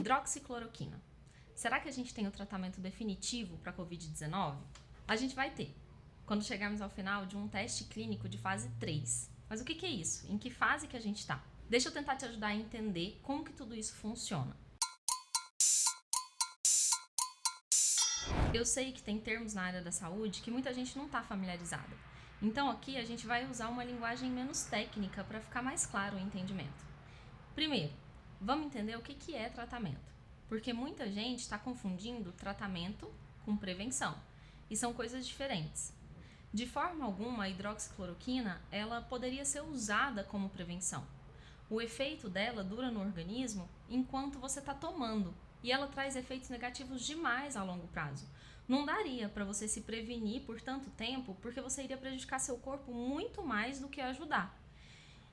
Hidroxicloroquina. Será que a gente tem o tratamento definitivo para a Covid-19? A gente vai ter, quando chegarmos ao final de um teste clínico de fase 3. Mas o que é isso? Em que fase que a gente está? Deixa eu tentar te ajudar a entender como que tudo isso funciona. Eu sei que tem termos na área da saúde que muita gente não está familiarizada. Então aqui a gente vai usar uma linguagem menos técnica para ficar mais claro o entendimento. Primeiro, vamos entender o que é tratamento. Porque muita gente está confundindo tratamento com prevenção. E são coisas diferentes. De forma alguma, a hidroxicloroquina ela poderia ser usada como prevenção. O efeito dela dura no organismo enquanto você está tomando. E ela traz efeitos negativos demais a longo prazo. Não daria para você se prevenir por tanto tempo, porque você iria prejudicar seu corpo muito mais do que ajudar.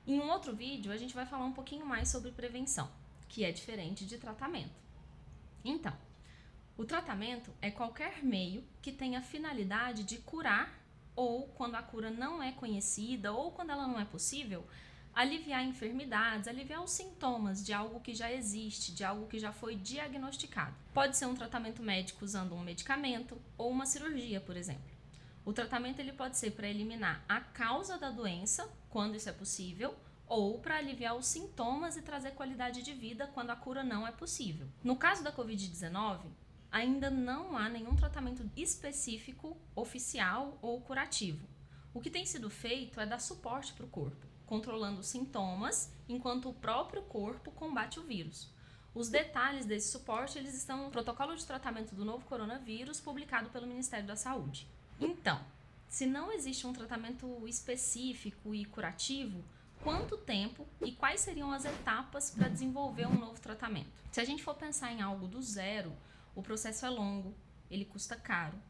Em um outro vídeo, a gente vai falar um pouquinho mais sobre prevenção, que é diferente de tratamento. Então, o tratamento é qualquer meio que tenha a finalidade de curar, ou quando a cura não é conhecida, ou quando ela não é possível, aliviar enfermidades, aliviar os sintomas de algo que já existe, de algo que já foi diagnosticado. Pode ser um tratamento médico usando um medicamento ou uma cirurgia, por exemplo. O tratamento ele pode ser para eliminar a causa da doença, quando isso é possível, ou para aliviar os sintomas e trazer qualidade de vida quando a cura não é possível. No caso da Covid-19, ainda não há nenhum tratamento específico, oficial ou curativo. O que tem sido feito é dar suporte para o corpo, controlando os sintomas, enquanto o próprio corpo combate o vírus. Os detalhes desse suporte eles estão no protocolo de tratamento do novo coronavírus, publicado pelo Ministério da Saúde. Então, se não existe um tratamento específico e curativo, quanto tempo e quais seriam as etapas para desenvolver um novo tratamento? Se a gente for pensar em algo do zero, o processo é longo, ele custa caro.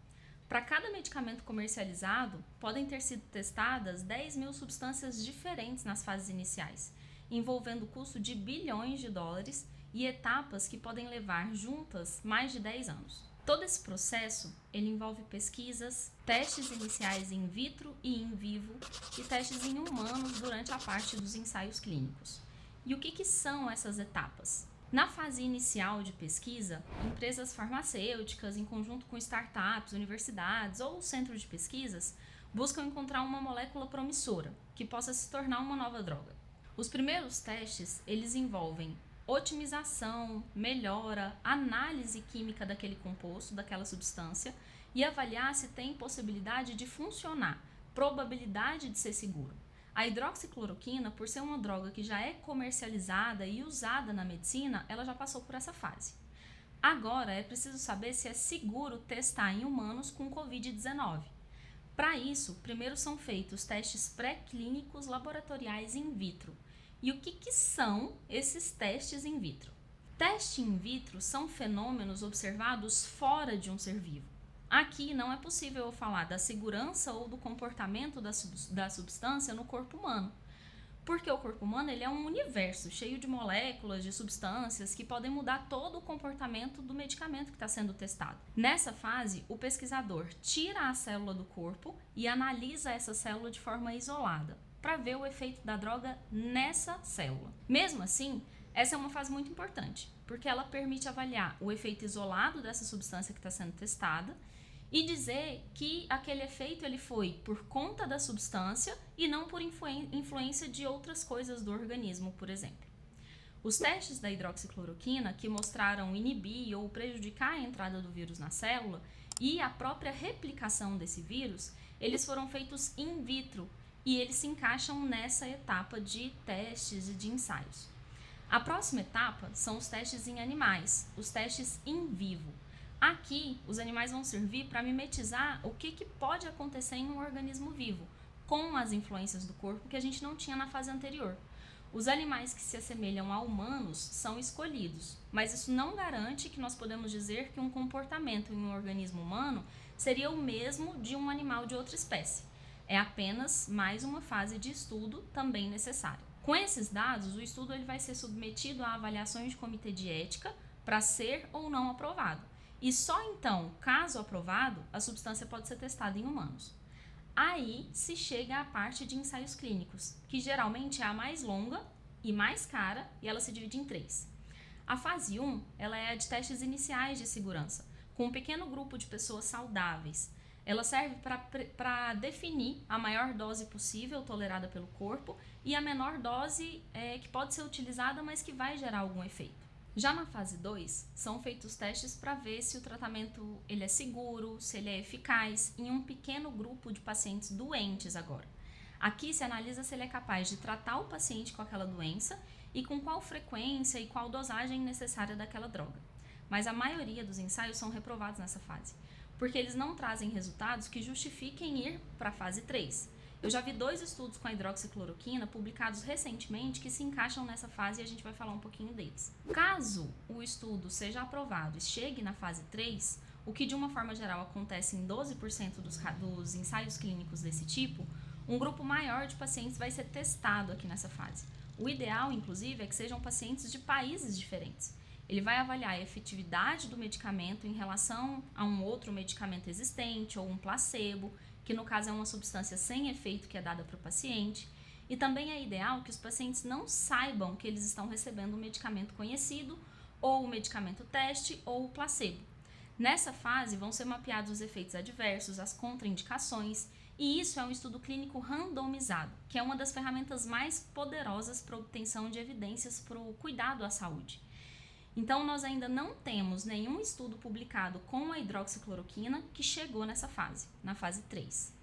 Para cada medicamento comercializado, podem ter sido testadas 10 mil substâncias diferentes nas fases iniciais, envolvendo o custo de bilhões de dólares e etapas que podem levar juntas mais de 10 anos. Todo esse processo, ele envolve pesquisas, testes iniciais in vitro e in vivo e testes em humanos durante a parte dos ensaios clínicos. E o que são essas etapas? Na fase inicial de pesquisa, empresas farmacêuticas, em conjunto com startups, universidades ou centros de pesquisas, buscam encontrar uma molécula promissora que possa se tornar uma nova droga. Os primeiros testes, eles envolvem otimização, melhora, análise química daquele composto, daquela substância e avaliar se tem possibilidade de funcionar, probabilidade de ser seguro. A hidroxicloroquina, por ser uma droga que já é comercializada e usada na medicina, ela já passou por essa fase. Agora é preciso saber se é seguro testar em humanos com Covid-19. Para isso, primeiro são feitos testes pré-clínicos laboratoriais in vitro. E o que são esses testes in vitro? Testes in vitro são fenômenos observados fora de um ser vivo. Aqui não é possível eu falar da segurança ou do comportamento da substância no corpo humano, porque o corpo humano ele é um universo cheio de moléculas, de substâncias que podem mudar todo o comportamento do medicamento que está sendo testado. Nessa fase, o pesquisador tira a célula do corpo e analisa essa célula de forma isolada, para ver o efeito da droga nessa célula. Mesmo assim, essa é uma fase muito importante, porque ela permite avaliar o efeito isolado dessa substância que está sendo testada e dizer que aquele efeito ele foi por conta da substância e não por influência de outras coisas do organismo, por exemplo. Os testes da hidroxicloroquina, que mostraram inibir ou prejudicar a entrada do vírus na célula e a própria replicação desse vírus, eles foram feitos in vitro, e eles se encaixam nessa etapa de testes e de ensaios. A próxima etapa são os testes em animais, os testes in vivo. Aqui, os animais vão servir para mimetizar o que pode acontecer em um organismo vivo, com as influências do corpo que a gente não tinha na fase anterior. Os animais que se assemelham a humanos são escolhidos, mas isso não garante que nós podemos dizer que um comportamento em um organismo humano seria o mesmo de um animal de outra espécie. É apenas mais uma fase de estudo também necessária. Com esses dados, o estudo ele vai ser submetido a avaliações de comitê de ética para ser ou não aprovado. E só então, caso aprovado, a substância pode ser testada em humanos. Aí se chega à parte de ensaios clínicos, que geralmente é a mais longa e mais cara, e ela se divide em 3. A fase 1, ela é a de testes iniciais de segurança, com um pequeno grupo de pessoas saudáveis. Ela serve para definir a maior dose possível tolerada pelo corpo e a menor dose que pode ser utilizada, mas que vai gerar algum efeito. Já na fase 2, são feitos testes para ver se o tratamento ele é seguro, se ele é eficaz, em um pequeno grupo de pacientes doentes agora. Aqui se analisa se ele é capaz de tratar o paciente com aquela doença e com qual frequência e qual dosagem necessária daquela droga. Mas a maioria dos ensaios são reprovados nessa fase, porque eles não trazem resultados que justifiquem ir para a fase 3. Eu já vi 2 estudos com a hidroxicloroquina publicados recentemente que se encaixam nessa fase e a gente vai falar um pouquinho deles. Caso o estudo seja aprovado e chegue na fase 3, o que de uma forma geral acontece em 12% dos ensaios clínicos desse tipo, um grupo maior de pacientes vai ser testado aqui nessa fase. O ideal, inclusive, é que sejam pacientes de países diferentes. Ele vai avaliar a efetividade do medicamento em relação a um outro medicamento existente ou um placebo, que no caso é uma substância sem efeito que é dada para o paciente. E também é ideal que os pacientes não saibam que eles estão recebendo um medicamento conhecido, ou o medicamento teste, ou o placebo. Nessa fase vão ser mapeados os efeitos adversos, as contraindicações, e isso é um estudo clínico randomizado, que é uma das ferramentas mais poderosas para a obtenção de evidências para o cuidado à saúde. Então, nós ainda não temos nenhum estudo publicado com a hidroxicloroquina que chegou nessa fase, na fase 3.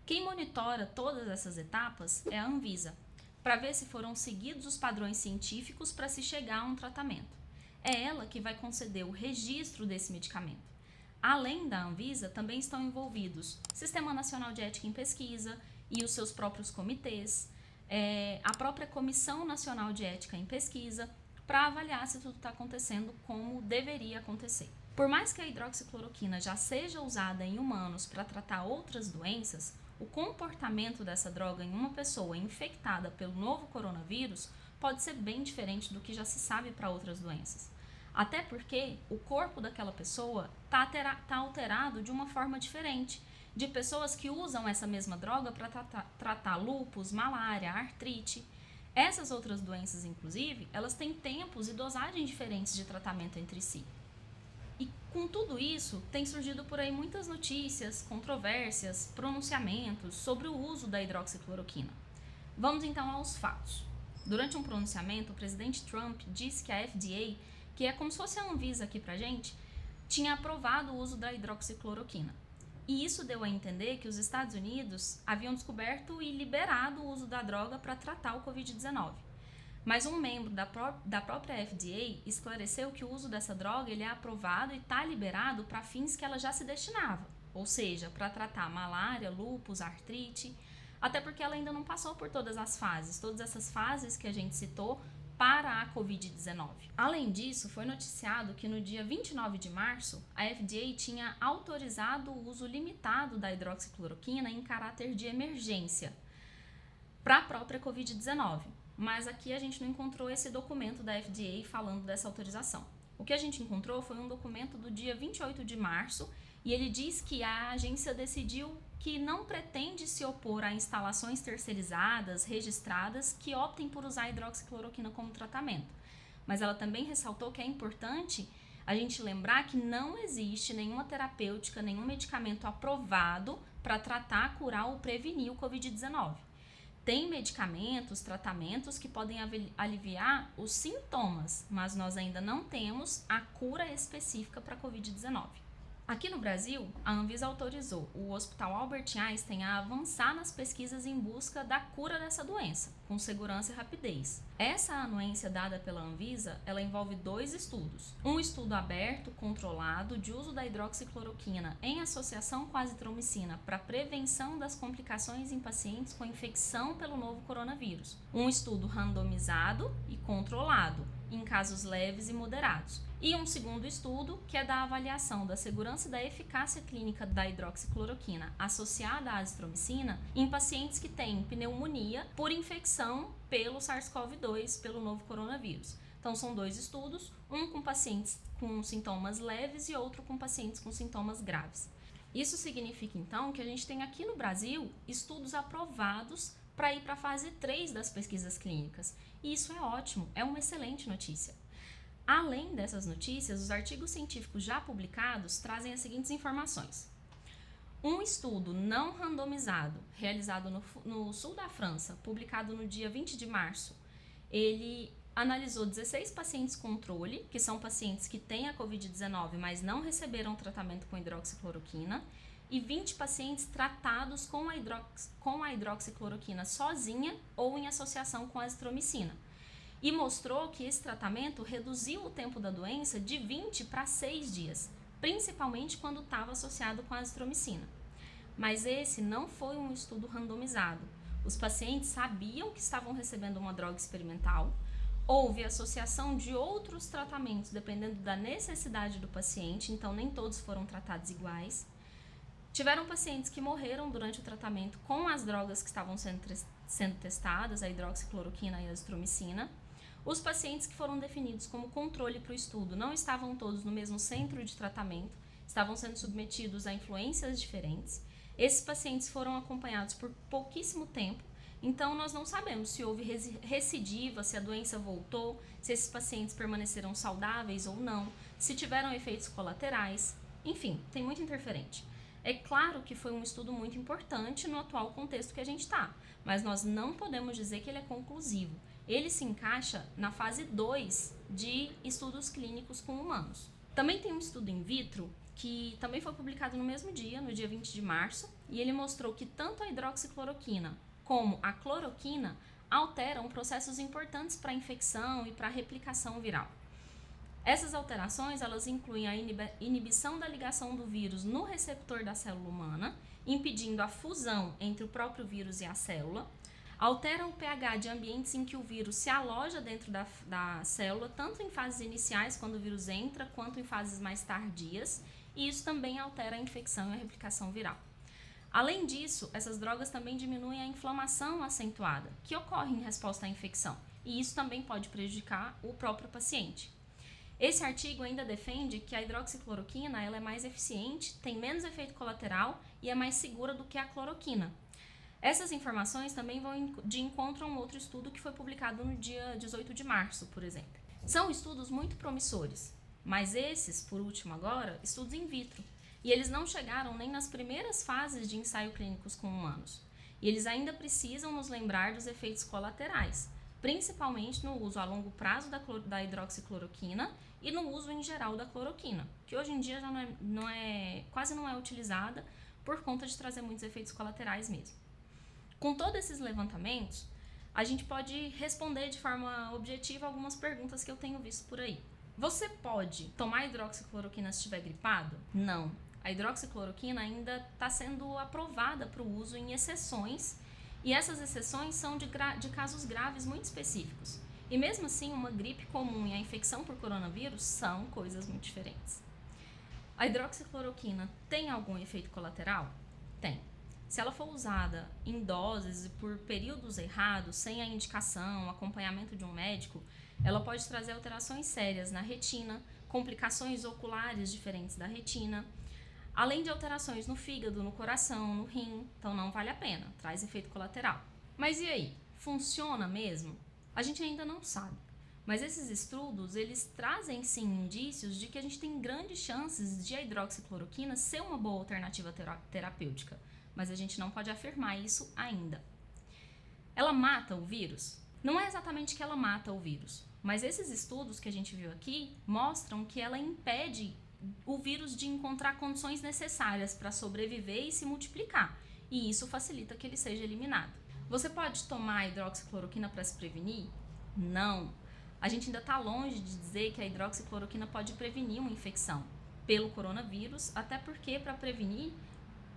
Quem monitora todas essas etapas é a Anvisa, para ver se foram seguidos os padrões científicos para se chegar a um tratamento. É ela que vai conceder o registro desse medicamento. Além da Anvisa, também estão envolvidos o Sistema Nacional de Ética em Pesquisa e os seus próprios comitês, a própria Comissão Nacional de Ética em Pesquisa, para avaliar se tudo está acontecendo como deveria acontecer. Por mais que a hidroxicloroquina já seja usada em humanos para tratar outras doenças, o comportamento dessa droga em uma pessoa infectada pelo novo coronavírus pode ser bem diferente do que já se sabe para outras doenças. Até porque o corpo daquela pessoa está alterado de uma forma diferente de pessoas que usam essa mesma droga para tratar lúpus, malária, artrite. Essas outras doenças, inclusive, elas têm tempos e dosagens diferentes de tratamento entre si. E com tudo isso, tem surgido por aí muitas notícias, controvérsias, pronunciamentos sobre o uso da hidroxicloroquina. Vamos então aos fatos. Durante um pronunciamento, o presidente Trump disse que a FDA, que é como se fosse a Anvisa aqui pra gente, tinha aprovado o uso da hidroxicloroquina. E isso deu a entender que os Estados Unidos haviam descoberto e liberado o uso da droga para tratar o Covid-19. Mas um membro da própria FDA esclareceu que o uso dessa droga ele é aprovado e está liberado para fins que ela já se destinava, ou seja, para tratar malária, lúpus, artrite, até porque ela ainda não passou por todas essas fases que a gente citou, para a Covid-19. Além disso, foi noticiado que no dia 29 de março, a FDA tinha autorizado o uso limitado da hidroxicloroquina em caráter de emergência para a própria Covid-19. Mas aqui a gente não encontrou esse documento da FDA falando dessa autorização. O que a gente encontrou foi um documento do dia 28 de março e ele diz que a agência decidiu que não pretende se opor a instalações terceirizadas, registradas, que optem por usar a hidroxicloroquina como tratamento. Mas ela também ressaltou que é importante a gente lembrar que não existe nenhuma terapêutica, nenhum medicamento aprovado para tratar, curar ou prevenir o Covid-19. Tem medicamentos, tratamentos que podem aliviar os sintomas, mas nós ainda não temos a cura específica para a Covid-19. Aqui no Brasil, a Anvisa autorizou o Hospital Albert Einstein a avançar nas pesquisas em busca da cura dessa doença, com segurança e rapidez. Essa anuência dada pela Anvisa, ela envolve 2 estudos. Um estudo aberto, controlado, de uso da hidroxicloroquina em associação com a azitromicina para prevenção das complicações em pacientes com infecção pelo novo coronavírus. Um estudo randomizado e controlado, em casos leves e moderados. E um segundo estudo, que é da avaliação da segurança e da eficácia clínica da hidroxicloroquina associada à azitromicina em pacientes que têm pneumonia por infecção pelo SARS-CoV-2, pelo novo coronavírus. Então, são 2 estudos, um com pacientes com sintomas leves e outro com pacientes com sintomas graves. Isso significa, então, que a gente tem aqui no Brasil estudos aprovados para ir para a fase 3 das pesquisas clínicas. E isso é ótimo, é uma excelente notícia. Além dessas notícias, os artigos científicos já publicados trazem as seguintes informações. Um estudo não randomizado, realizado no sul da França, publicado no dia 20 de março, ele analisou 16 pacientes controle, que são pacientes que têm a Covid-19, mas não receberam tratamento com hidroxicloroquina, e 20 pacientes tratados com a hidroxicloroquina sozinha ou em associação com a azitromicina. E mostrou que esse tratamento reduziu o tempo da doença de 20 para 6 dias, principalmente quando estava associado com a azitromicina. Mas esse não foi um estudo randomizado. Os pacientes sabiam que estavam recebendo uma droga experimental, houve associação de outros tratamentos dependendo da necessidade do paciente, então nem todos foram tratados iguais. Tiveram pacientes que morreram durante o tratamento com as drogas que estavam sendo testadas, a hidroxicloroquina e a azitromicina. Os pacientes que foram definidos como controle para o estudo não estavam todos no mesmo centro de tratamento, estavam sendo submetidos a influências diferentes. Esses pacientes foram acompanhados por pouquíssimo tempo, então nós não sabemos se houve recidiva, se a doença voltou, se esses pacientes permaneceram saudáveis ou não, se tiveram efeitos colaterais, enfim, tem muito interferente. É claro que foi um estudo muito importante no atual contexto que a gente está, mas nós não podemos dizer que ele é conclusivo. Ele se encaixa na fase 2 de estudos clínicos com humanos. Também tem um estudo in vitro que também foi publicado no mesmo dia, no dia 20 de março, e ele mostrou que tanto a hidroxicloroquina como a cloroquina alteram processos importantes para a infecção e para a replicação viral. Essas alterações elas incluem a inibição da ligação do vírus no receptor da célula humana, impedindo a fusão entre o próprio vírus e a célula, alteram o pH de ambientes em que o vírus se aloja dentro da célula, tanto em fases iniciais, quando o vírus entra, quanto em fases mais tardias, e isso também altera a infecção e a replicação viral. Além disso, essas drogas também diminuem a inflamação acentuada, que ocorre em resposta à infecção, e isso também pode prejudicar o próprio paciente. Esse artigo ainda defende que a hidroxicloroquina ela é mais eficiente, tem menos efeito colateral e é mais segura do que a cloroquina. Essas informações também vão de encontro a um outro estudo que foi publicado no dia 18 de março, por exemplo. São estudos muito promissores, mas esses, por último agora, estudos in vitro. E eles não chegaram nem nas primeiras fases de ensaio clínicos com humanos. E eles ainda precisam nos lembrar dos efeitos colaterais, principalmente no uso a longo prazo da hidroxicloroquina e no uso em geral da cloroquina, que hoje em dia já quase não é utilizada por conta de trazer muitos efeitos colaterais mesmo. Com todos esses levantamentos, a gente pode responder de forma objetiva algumas perguntas que eu tenho visto por aí. Você pode tomar hidroxicloroquina se estiver gripado? Não. A hidroxicloroquina ainda está sendo aprovada para o uso em exceções, e essas exceções são de casos graves muito específicos. E mesmo assim, uma gripe comum e a infecção por coronavírus são coisas muito diferentes. A hidroxicloroquina tem algum efeito colateral? Tem. Se ela for usada em doses e por períodos errados, sem a indicação, o acompanhamento de um médico, ela pode trazer alterações sérias na retina, complicações oculares diferentes da retina, além de alterações no fígado, no coração, no rim, então não vale a pena, traz efeito colateral. Mas e aí, funciona mesmo? A gente ainda não sabe, mas esses estudos, eles trazem sim indícios de que a gente tem grandes chances de a hidroxicloroquina ser uma boa alternativa terapêutica, mas a gente não pode afirmar isso ainda. Ela mata o vírus? Não é exatamente que ela mata o vírus, mas esses estudos que a gente viu aqui mostram que ela impede o vírus de encontrar condições necessárias para sobreviver e se multiplicar, e isso facilita que ele seja eliminado. Você pode tomar hidroxicloroquina para se prevenir? Não. A gente ainda está longe de dizer que a hidroxicloroquina pode prevenir uma infecção pelo coronavírus, até porque para prevenir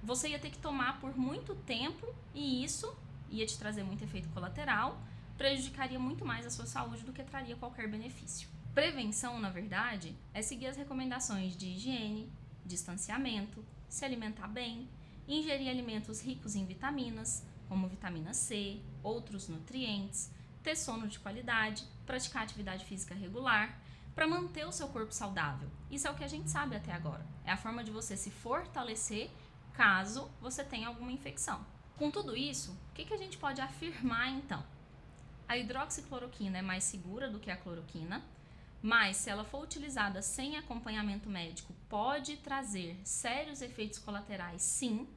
você ia ter que tomar por muito tempo e isso ia te trazer muito efeito colateral, prejudicaria muito mais a sua saúde do que traria qualquer benefício. Prevenção, na verdade, é seguir as recomendações de higiene, distanciamento, se alimentar bem, ingerir alimentos ricos em vitaminas, como vitamina C, outros nutrientes, ter sono de qualidade, praticar atividade física regular, para manter o seu corpo saudável. Isso é o que a gente sabe até agora. É a forma de você se fortalecer caso você tenha alguma infecção. Com tudo isso, o que a gente pode afirmar então? A hidroxicloroquina é mais segura do que a cloroquina, Mas se ela for utilizada sem acompanhamento médico, pode trazer sérios efeitos colaterais, sim.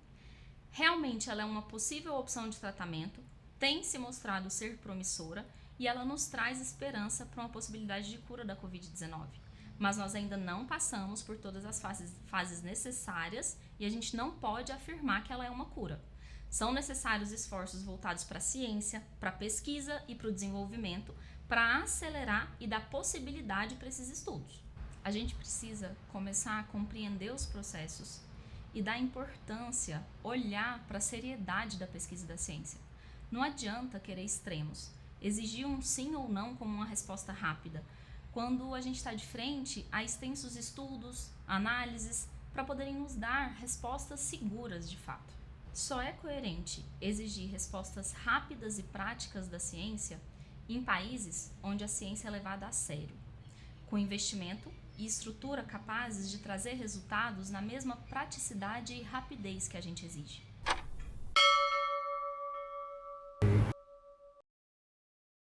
Realmente ela é uma possível opção de tratamento, tem se mostrado ser promissora e ela nos traz esperança para uma possibilidade de cura da Covid-19. Mas nós ainda não passamos por todas as fases necessárias e a gente não pode afirmar que ela é uma cura. São necessários esforços voltados para a ciência, para a pesquisa e para o desenvolvimento, para acelerar e dar possibilidade para esses estudos. A gente precisa começar a compreender os processos e dar importância, olhar para a seriedade da pesquisa e da ciência. Não adianta querer extremos, exigir um sim ou não como uma resposta rápida, quando a gente está de frente a extensos estudos, análises, para poderem nos dar respostas seguras de fato. Só é coerente exigir respostas rápidas e práticas da ciência em países onde a ciência é levada a sério, com investimento e estrutura capazes de trazer resultados na mesma praticidade e rapidez que a gente exige.